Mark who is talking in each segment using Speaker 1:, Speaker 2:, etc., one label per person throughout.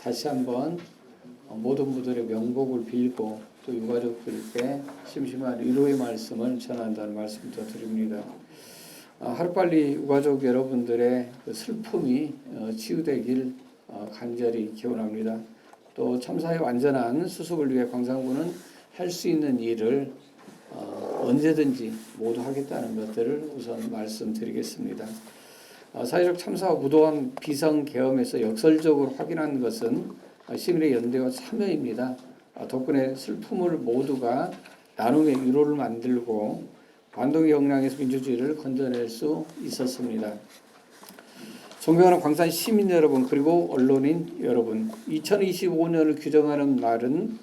Speaker 1: 다시 한번 모든 분들의 명복을 빌고 또 유가족들께 심심한 위로의 말씀을 전한다는 말씀도 드립니다. 하루빨리 유가족 여러분들의 그 슬픔이 치유되길 간절히 기원합니다. 또 참사의 완전한 수습을 위해 광산군은 할 수 있는 일을 언제든지 모두 하겠다는 것들을 우선 말씀드리겠습니다. 사회적 참사와 무도한 비상계엄에서 역설적으로 확인한 것은 시민의 연대와 참여입니다. 덕분에 슬픔을 모두가 나눔의 위로를 만들고 반동의 역량에서 민주주의를 건져낼 수 있었습니다. 존경하는 광산 시민 여러분 그리고 언론인 여러분, 2025년을 규정하는 말은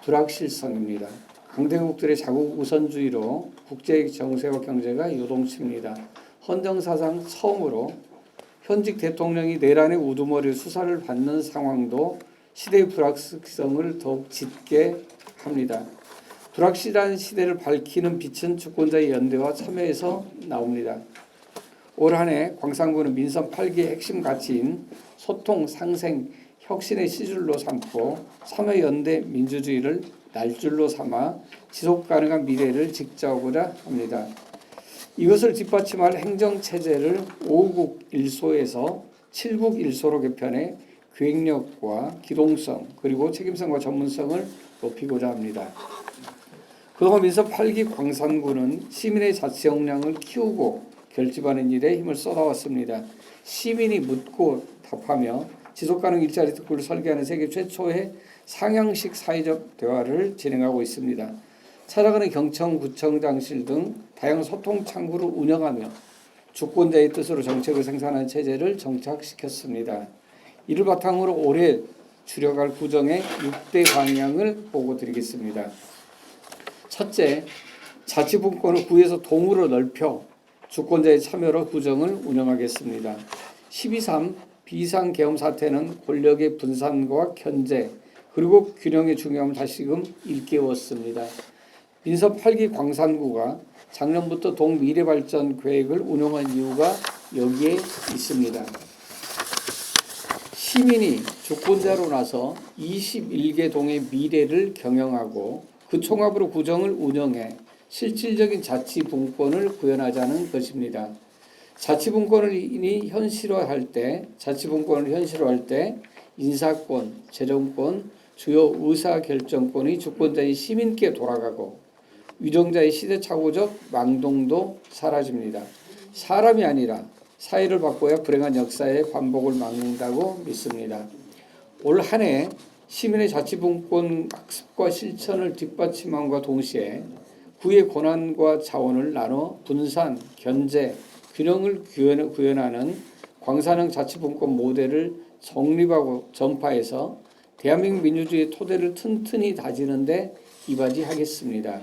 Speaker 1: 불확실성입니다. 강대국들의 자국 우선주의로 국제 정세와 경제가 요동칩니다. 헌정사상 처음으로 현직 대통령이 내란의 우두머리 수사를 받는 상황도 시대의 불확실성을 더욱 짙게 합니다. 불확실한 시대를 밝히는 빛은 주권자의 연대와 참여에서 나옵니다. 올 한 해 광산군은 민선 8기의 핵심 가치인 소통, 상생, 혁신의 시줄로 삼고 참여연대 민주주의를 날줄로 삼아 지속가능한 미래를 직자하고자 합니다. 이것을 뒷받침할 행정체제를 5국 1소에서 7국 1소로 개편해 기획력과 기동성 그리고 책임성과 전문성을 높이고자 합니다. 그동안 민선 8기 광산군은 시민의 자치 역량을 키우고 결집하는 일에 힘을 쏟아왔습니다. 시민이 묻고 답하며 지속가능 일자리 특구를 설계하는 세계 최초의 상향식 사회적 대화를 진행하고 있습니다. 찾아가는 경청, 구청장실 등 다양한 소통 창구를 운영하며 주권자의 뜻으로 정책을 생산하는 체제를 정착시켰습니다. 이를 바탕으로 올해 줄여갈 구정의 6대 방향을 보고 드리겠습니다. 첫째, 자치분권을 구에서 동으로 넓혀 주권자의 참여로 구정을 운영하겠습니다. 12.3 비상계엄 사태는 권력의 분산과 견제 그리고 균형의 중요함을 다시금 일깨웠습니다. 민선 8기 광산구가 작년부터 동미래발전 계획을 운영한 이유가 여기에 있습니다. 시민이 주권자로 나서 21개 동의 미래를 경영하고 그 총합으로 구정을 운영해 실질적인 자치분권을 구현하자는 것입니다. 자치분권을 현실화할 때 인사권, 재정권, 주요 의사결정권이 주권자인 시민께 돌아가고 위정자의 시대착오적 망동도 사라집니다. 사람이 아니라 사회를 바꿔야 불행한 역사의 반복을 막는다고 믿습니다. 올 한 해 시민의 자치분권 학습과 실천을 뒷받침함과 동시에 구의 권한과 자원을 나눠 분산, 견제, 균형을 구현하는 광산형 자치분권 모델을 정립하고 전파해서 대한민국 민주주의의 토대를 튼튼히 다지는 데 이바지하겠습니다.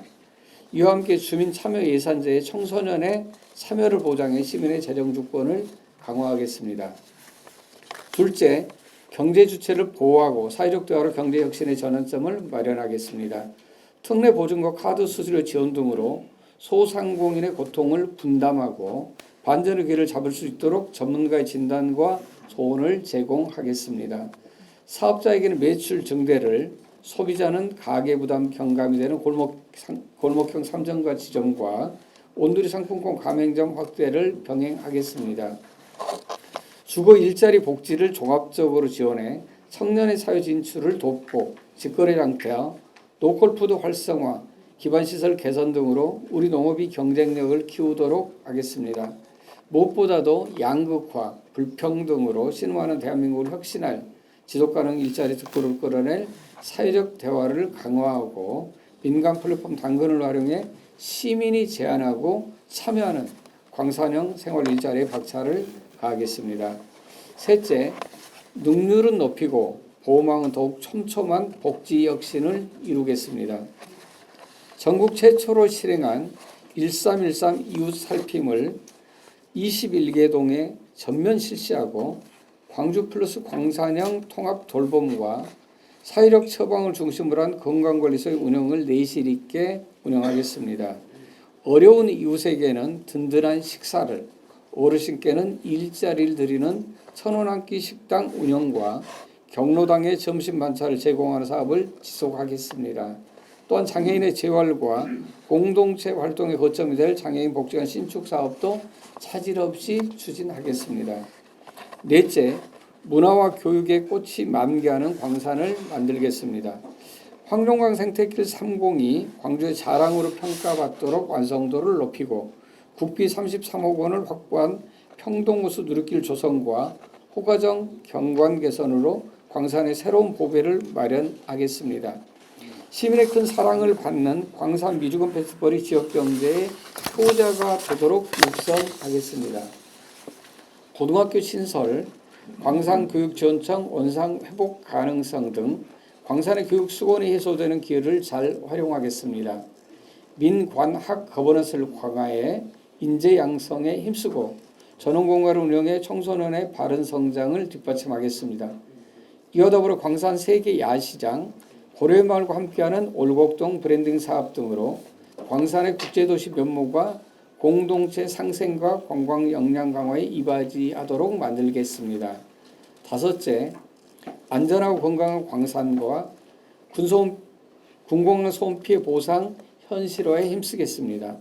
Speaker 1: 이와 함께 주민 참여 예산제의 청소년의 참여를 보장해 시민의 재정 주권을 강화하겠습니다. 둘째, 경제 주체를 보호하고 사회적 대화로 경제 혁신의 전환점을 마련하겠습니다. 특례 보증과 카드 수수료 지원 등으로 소상공인의 고통을 분담하고 반전의 기회를 잡을 수 있도록 전문가의 진단과 조언을 제공하겠습니다. 사업자에게는 매출 증대를, 소비자는 가계부담 경감이 되는 골목형 상점과 지점과 온누리 상품권 가맹점 확대를 병행하겠습니다. 주거 일자리 복지를 종합적으로 지원해 청년의 사회 진출을 돕고 직거래 장터, 로컬푸드 활성화, 기반시설 개선 등으로 우리 농업이 경쟁력을 키우도록 하겠습니다. 무엇보다도 양극화, 불평등으로 신음하는 대한민국을 혁신할 지속가능 일자리 특구를 끌어낼 사회적 대화를 강화하고 민간 플랫폼 당근을 활용해 시민이 제안하고 참여하는 광산형 생활 일자리에 박차를 가하겠습니다. 셋째, 능률은 높이고 보호망은 더욱 촘촘한 복지 혁신을 이루겠습니다. 전국 최초로 실행한 1313 이웃 살핌을 21개 동에 전면 실시하고 광주 플러스 광산형 통합 돌봄과 사회력 처방을 중심으로 한 건강관리소의 운영을 내실 있게 운영하겠습니다. 어려운 이웃에게는 든든한 식사를, 어르신께는 일자리를 드리는 1,000원 한 끼 식당 운영과 경로당에 점심 반차를 제공하는 사업을 지속하겠습니다. 또한 장애인의 재활과 공동체 활동의 거점이 될 장애인 복지관 신축 사업도 차질 없이 추진하겠습니다. 넷째, 문화와 교육의 꽃이 만개하는 광산을 만들겠습니다. 황룡강 생태길 3공이 광주의 자랑으로 평가받도록 완성도를 높이고 국비 33억 원을 확보한 평동호수 누리길 조성과 호가정 경관 개선으로 광산의 새로운 보배를 마련하겠습니다. 시민의 큰 사랑을 받는 광산 미주금 페스티벌이 지역경제의 효자가 되도록 육성하겠습니다. 고등학교 신설, 광산교육지원청 원상 회복 가능성 등 광산의 교육 수건이 해소되는 기회를 잘 활용하겠습니다. 민관학 거버넌스를 강화해 인재 양성에 힘쓰고 전원공간을 운영해 청소년의 바른 성장을 뒷받침하겠습니다. 이와 더불어 광산 세계 야시장, 고려마을과 함께하는 올곡동 브랜딩 사업 등으로 광산의 국제도시 면모가 공동체 상생과 관광 역량 강화에 이바지하도록 만들겠습니다. 다섯째, 안전하고 건강한 광산과 군공항 소음 피해 보상 현실화에 힘쓰겠습니다.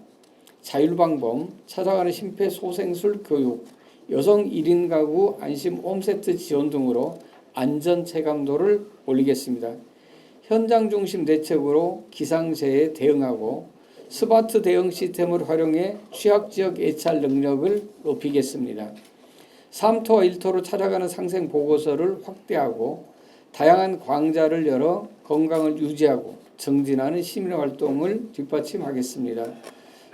Speaker 1: 자율방범, 찾아가는 심폐소생술 교육, 여성 1인 가구 안심 홈세트 지원 등으로 안전 체감도를 올리겠습니다. 현장 중심 대책으로 기상재해에 대응하고 스마트 대응 시스템을 활용해 취약지역 예찰 능력을 높이겠습니다. 3토와 1토로 찾아가는 상생 보고서를 확대하고 다양한 광자를 열어 건강을 유지하고 정진하는 시민활동을 뒷받침하겠습니다.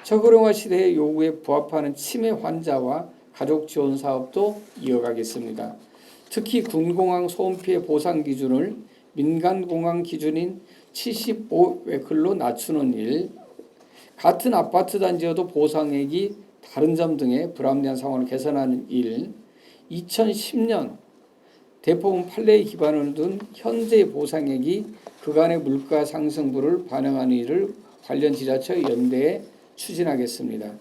Speaker 1: 초고령화 시대의 요구에 부합하는 치매 환자와 가족 지원 사업도 이어가겠습니다. 특히 군공항 소음 피해 보상 기준을 민간공항 기준인 75웨클로 낮추는 일, 같은 아파트 단지여도 보상액이 다른 점 등의 불합리한 상황을 개선하는 일, 2010년 대법원 판례에 기반을 둔 현재의 보상액이 그간의 물가 상승분을 반영하는 일을 관련 지자체 연대에 추진하겠습니다.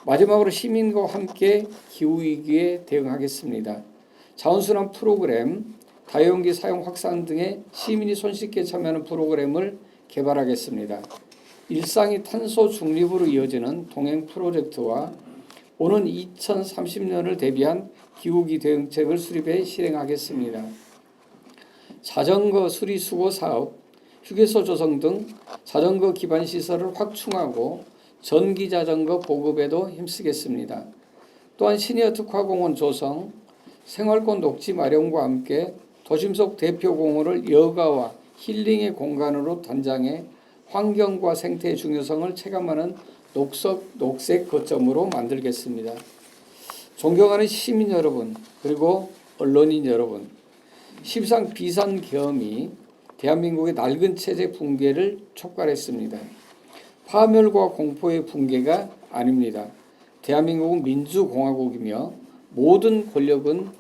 Speaker 1: 마지막으로 시민과 함께 기후위기에 대응하겠습니다. 자원순환 프로그램, 다용기 사용 확산 등의 시민이 손쉽게 참여하는 프로그램을 개발하겠습니다. 일상이 탄소 중립으로 이어지는 동행 프로젝트와 오는 2030년을 대비한 기후위기 대응책을 수립해 실행하겠습니다. 자전거 수리수거 사업, 휴게소 조성 등 자전거 기반 시설을 확충하고 전기자전거 보급에도 힘쓰겠습니다. 또한 시니어 특화공원 조성, 생활권 녹지 마련과 함께 도심 속 대표 공원을 여가와 힐링의 공간으로 단장해 환경과 생태의 중요성을 체감하는 녹색 거점으로 만들겠습니다. 존경하는 시민 여러분, 그리고 언론인 여러분, 13 비상계엄이 대한민국의 낡은 체제 붕괴를 촉발했습니다. 파멸과 공포의 붕괴가 아닙니다. 대한민국은 민주공화국이며 모든 권력은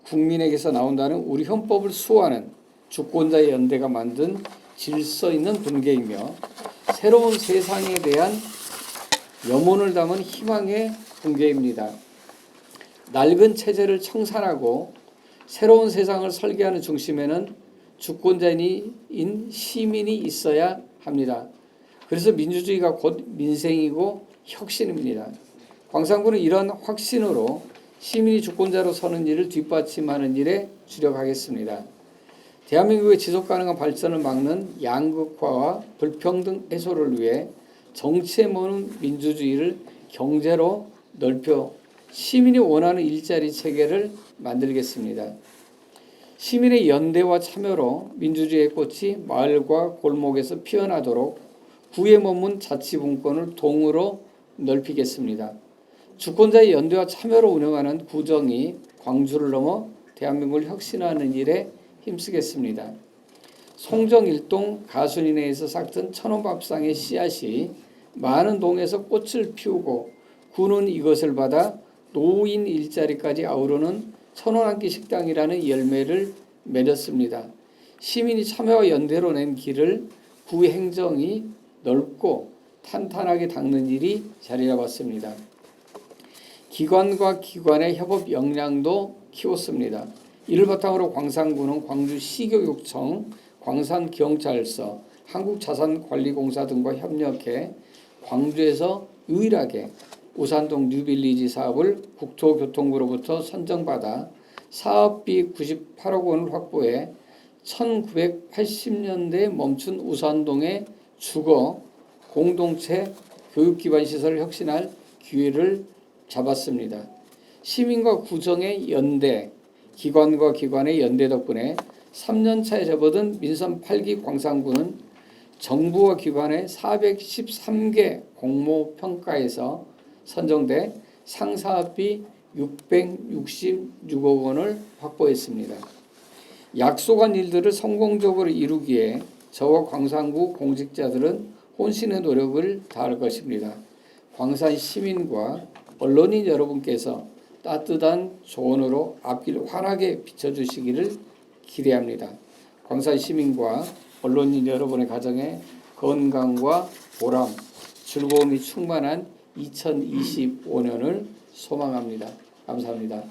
Speaker 1: 국민에게서 나온다는 우리 헌법을 수호하는 주권자의 연대가 만든 질서 있는 붕괴이며 새로운 세상에 대한 염원을 담은 희망의 붕괴입니다. 낡은 체제를 청산하고 새로운 세상을 설계하는 중심에는 주권자인 시민이 있어야 합니다. 그래서 민주주의가 곧 민생이고 혁신입니다. 광산군은 이런 확신으로 시민이 주권자로 서는 일을 뒷받침하는 일에 주력하겠습니다. 대한민국의 지속가능한 발전을 막는 양극화와 불평등 해소를 위해 정치에 모는 민주주의를 경제로 넓혀 시민이 원하는 일자리 체계를 만들겠습니다. 시민의 연대와 참여로 민주주의의 꽃이 마을과 골목에서 피어나도록 구에 머문 자치분권을 동으로 넓히겠습니다. 주권자의 연대와 참여로 운영하는 구정이 광주를 넘어 대한민국을 혁신하는 일에 힘쓰겠습니다. 송정일동 가순인회에서 싹튼 천원밥상의 씨앗이 많은 동에서 꽃을 피우고 구는 이것을 받아 노인 일자리까지 아우르는 천원 한 끼 식당이라는 열매를 맺었습니다. 시민이 참여와 연대로 낸 길을 구 행정이 넓고 탄탄하게 닦는 일이 자리 잡았습니다. 기관과 기관의 협업 역량도 키웠습니다. 이를 바탕으로 광산군은 광주시교육청, 광산경찰서, 한국자산관리공사 등과 협력해 광주에서 유일하게 우산동 뉴빌리지 사업을 국토교통부로부터 선정받아 사업비 98억 원을 확보해 1980년대에 멈춘 우산동의 주거 공동체 교육기반시설을 혁신할 기회를 잡았습니다. 시민과 구청의 연대, 기관과 기관의 연대 덕분에 3년차에 접어든 민선 8기 광산군은 정부와 기관의 413개 공모평가에서 선정돼 상사업비 666억 원을 확보했습니다. 약속한 일들을 성공적으로 이루기에 저와 광산구 공직자들은 혼신의 노력을 다할 것입니다. 광산 시민과 언론인 여러분께서 따뜻한 조언으로 앞길 환하게 비춰주시기를 기대합니다. 광산 시민과 언론인 여러분의 가정에 건강과 보람, 즐거움이 충만한 2025년을 소망합니다. 감사합니다.